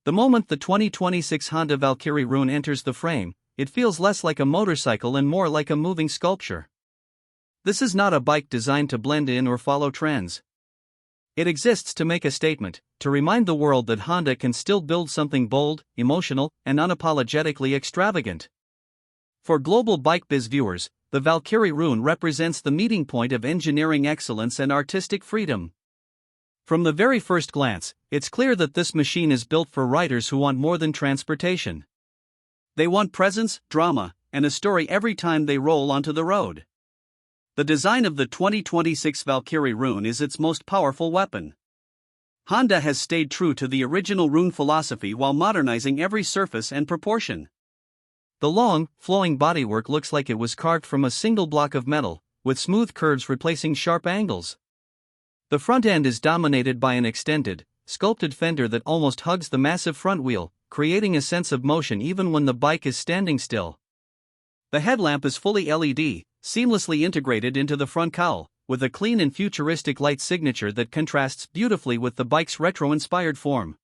The moment the 2026 Honda Valkyrie Rune enters the frame, it feels less like a motorcycle and more like a moving sculpture. This is not a bike designed to blend in or follow trends. It exists to make a statement, to remind the world that Honda can still build something bold, emotional, and unapologetically extravagant. For global Bike Bizz viewers, the Valkyrie Rune represents the meeting point of engineering excellence and artistic freedom. From the very first glance, it's clear that this machine is built for riders who want more than transportation. They want presence, drama, and a story every time they roll onto the road. The design of the 2026 Valkyrie Rune is its most powerful weapon. Honda has stayed true to the original Rune philosophy while modernizing every surface and proportion. The long, flowing bodywork looks like it was carved from a single block of metal, with smooth curves replacing sharp angles. The front end is dominated by an extended, sculpted fender that almost hugs the massive front wheel, creating a sense of motion even when the bike is standing still. The headlamp is fully LED, seamlessly integrated into the front cowl, with a clean and futuristic light signature that contrasts beautifully with the bike's retro-inspired form.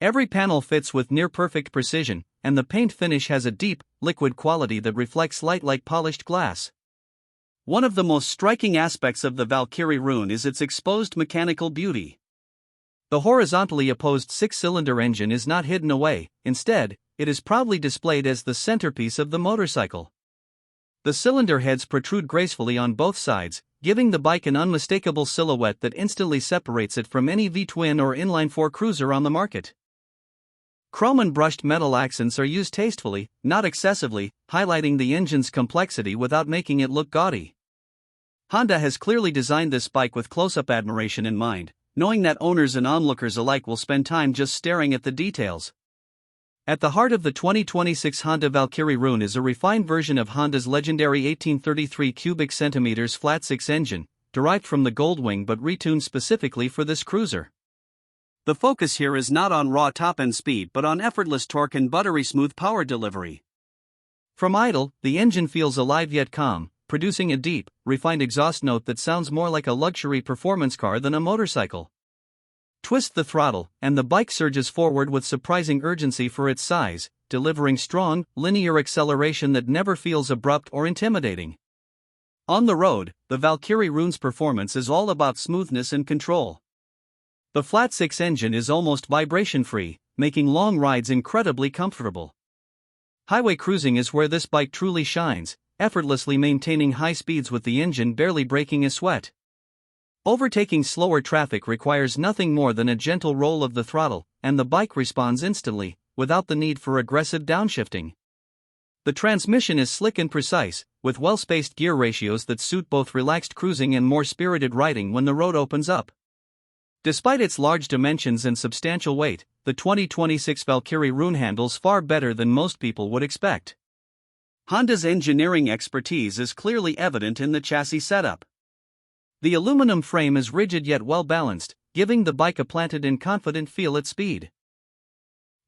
Every panel fits with near-perfect precision, and the paint finish has a deep, liquid quality that reflects light like polished glass. One of the most striking aspects of the Valkyrie Rune is its exposed mechanical beauty. The horizontally opposed six-cylinder engine is not hidden away, instead, it is proudly displayed as the centerpiece of the motorcycle. The cylinder heads protrude gracefully on both sides, giving the bike an unmistakable silhouette that instantly separates it from any V-twin or inline-4 cruiser on the market. Chrome and brushed metal accents are used tastefully, not excessively, highlighting the engine's complexity without making it look gaudy. Honda has clearly designed this bike with close-up admiration in mind, knowing that owners and onlookers alike will spend time just staring at the details. At the heart of the 2026 Honda Valkyrie Rune is a refined version of Honda's legendary 1833 cubic centimeters flat-six engine, derived from the Goldwing but retuned specifically for this cruiser. The focus here is not on raw top-end speed but on effortless torque and buttery smooth power delivery. From idle, the engine feels alive yet calm, producing a deep, refined exhaust note that sounds more like a luxury performance car than a motorcycle. Twist the throttle, and the bike surges forward with surprising urgency for its size, delivering strong, linear acceleration that never feels abrupt or intimidating. On the road, the Valkyrie Rune's performance is all about smoothness and control. The flat-six engine is almost vibration-free, making long rides incredibly comfortable. Highway cruising is where this bike truly shines, effortlessly maintaining high speeds with the engine barely breaking a sweat. Overtaking slower traffic requires nothing more than a gentle roll of the throttle, and the bike responds instantly, without the need for aggressive downshifting. The transmission is slick and precise, with well-spaced gear ratios that suit both relaxed cruising and more spirited riding when the road opens up. Despite its large dimensions and substantial weight, the 2026 Valkyrie Rune handles far better than most people would expect. Honda's engineering expertise is clearly evident in the chassis setup. The aluminum frame is rigid yet well-balanced, giving the bike a planted and confident feel at speed.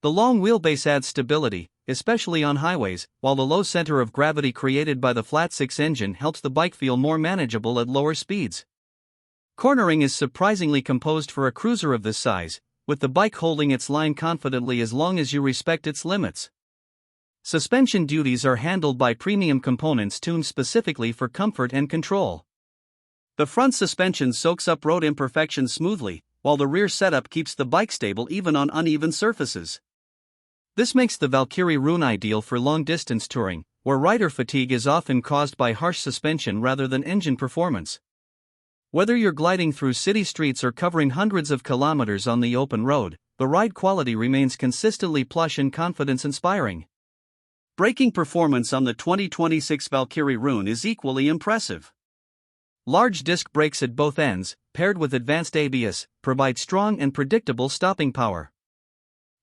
The long wheelbase adds stability, especially on highways, while the low center of gravity created by the flat-six engine helps the bike feel more manageable at lower speeds. Cornering is surprisingly composed for a cruiser of this size, with the bike holding its line confidently as long as you respect its limits. Suspension duties are handled by premium components tuned specifically for comfort and control. The front suspension soaks up road imperfections smoothly, while the rear setup keeps the bike stable even on uneven surfaces. This makes the Valkyrie Rune ideal for long-distance touring, where rider fatigue is often caused by harsh suspension rather than engine performance. Whether you're gliding through city streets or covering hundreds of kilometers on the open road, the ride quality remains consistently plush and confidence-inspiring. Braking performance on the 2026 Valkyrie Rune is equally impressive. Large disc brakes at both ends, paired with advanced ABS, provide strong and predictable stopping power.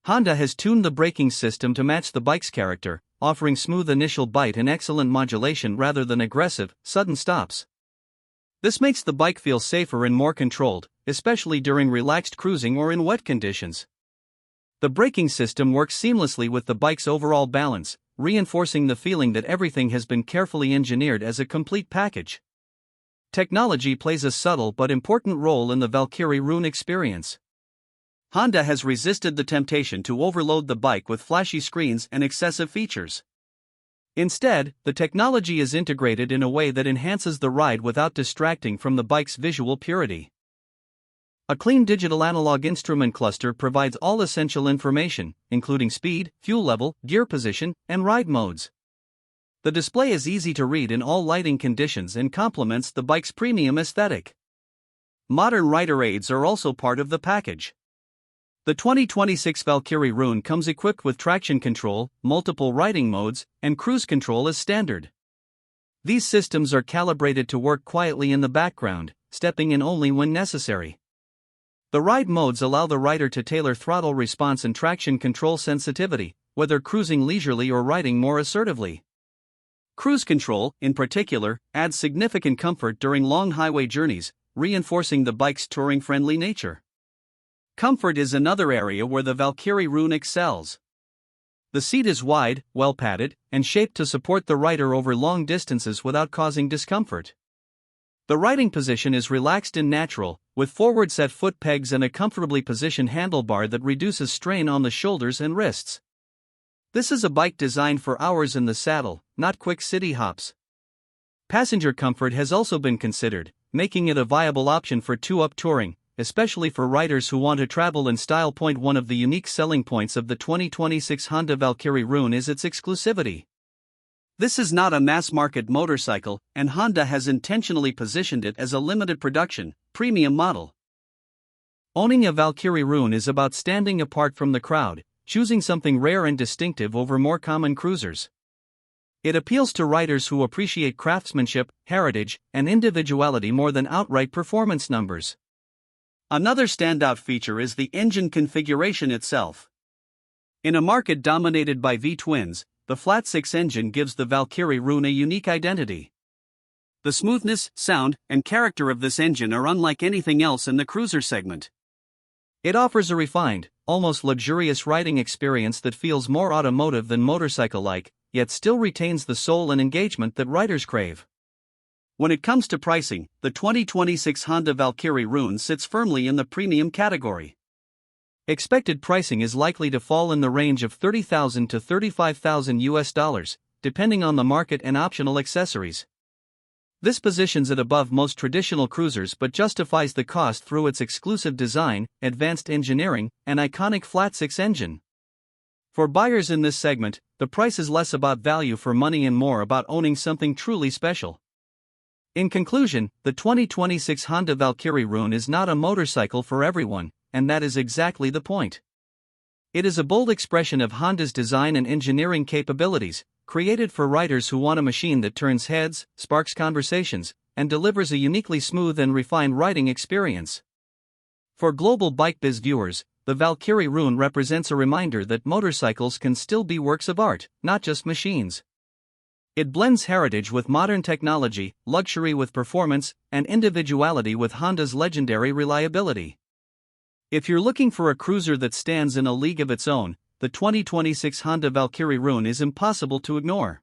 Honda has tuned the braking system to match the bike's character, offering smooth initial bite and excellent modulation rather than aggressive, sudden stops. This makes the bike feel safer and more controlled, especially during relaxed cruising or in wet conditions. The braking system works seamlessly with the bike's overall balance, reinforcing the feeling that everything has been carefully engineered as a complete package. Technology plays a subtle but important role in the Valkyrie Rune experience. Honda has resisted the temptation to overload the bike with flashy screens and excessive features. Instead, the technology is integrated in a way that enhances the ride without distracting from the bike's visual purity. A clean digital analog instrument cluster provides all essential information, including speed, fuel level, gear position, and ride modes. The display is easy to read in all lighting conditions and complements the bike's premium aesthetic. Modern rider aids are also part of the package. The 2026 Valkyrie Rune comes equipped with traction control, multiple riding modes, and cruise control as standard. These systems are calibrated to work quietly in the background, stepping in only when necessary. The ride modes allow the rider to tailor throttle response and traction control sensitivity, whether cruising leisurely or riding more assertively. Cruise control, in particular, adds significant comfort during long highway journeys, reinforcing the bike's touring-friendly nature. Comfort is another area where the Valkyrie Rune excels. The seat is wide, well-padded, and shaped to support the rider over long distances without causing discomfort. The riding position is relaxed and natural, with forward-set foot pegs and a comfortably positioned handlebar that reduces strain on the shoulders and wrists. This is a bike designed for hours in the saddle, not quick city hops. Passenger comfort has also been considered, making it a viable option for two-up touring, especially for riders who want to travel in style. One of the unique selling points of the 2026 Honda Valkyrie Rune is its exclusivity. This is not a mass-market motorcycle, and Honda has intentionally positioned it as a limited production, premium model. Owning a Valkyrie Rune is about standing apart from the crowd, choosing something rare and distinctive over more common cruisers. It appeals to riders who appreciate craftsmanship, heritage, and individuality more than outright performance numbers. Another standout feature is the engine configuration itself. In a market dominated by V-twins, the flat-six engine gives the Valkyrie Rune a unique identity. The smoothness, sound, and character of this engine are unlike anything else in the cruiser segment. It offers a refined, almost luxurious riding experience that feels more automotive than motorcycle-like, yet still retains the soul and engagement that riders crave. When it comes to pricing, the 2026 Honda Valkyrie Rune sits firmly in the premium category. Expected pricing is likely to fall in the range of $30,000 to $35,000, depending on the market and optional accessories. This positions it above most traditional cruisers but justifies the cost through its exclusive design, advanced engineering, and iconic flat-six engine. For buyers in this segment, the price is less about value for money and more about owning something truly special. In conclusion, the 2026 Honda Valkyrie Rune is not a motorcycle for everyone, and that is exactly the point. It is a bold expression of Honda's design and engineering capabilities, created for riders who want a machine that turns heads, sparks conversations, and delivers a uniquely smooth and refined riding experience. For global Bike Bizz viewers, the Valkyrie Rune represents a reminder that motorcycles can still be works of art, not just machines. It blends heritage with modern technology, luxury with performance, and individuality with Honda's legendary reliability. If you're looking for a cruiser that stands in a league of its own, the 2026 Honda Valkyrie Rune is impossible to ignore.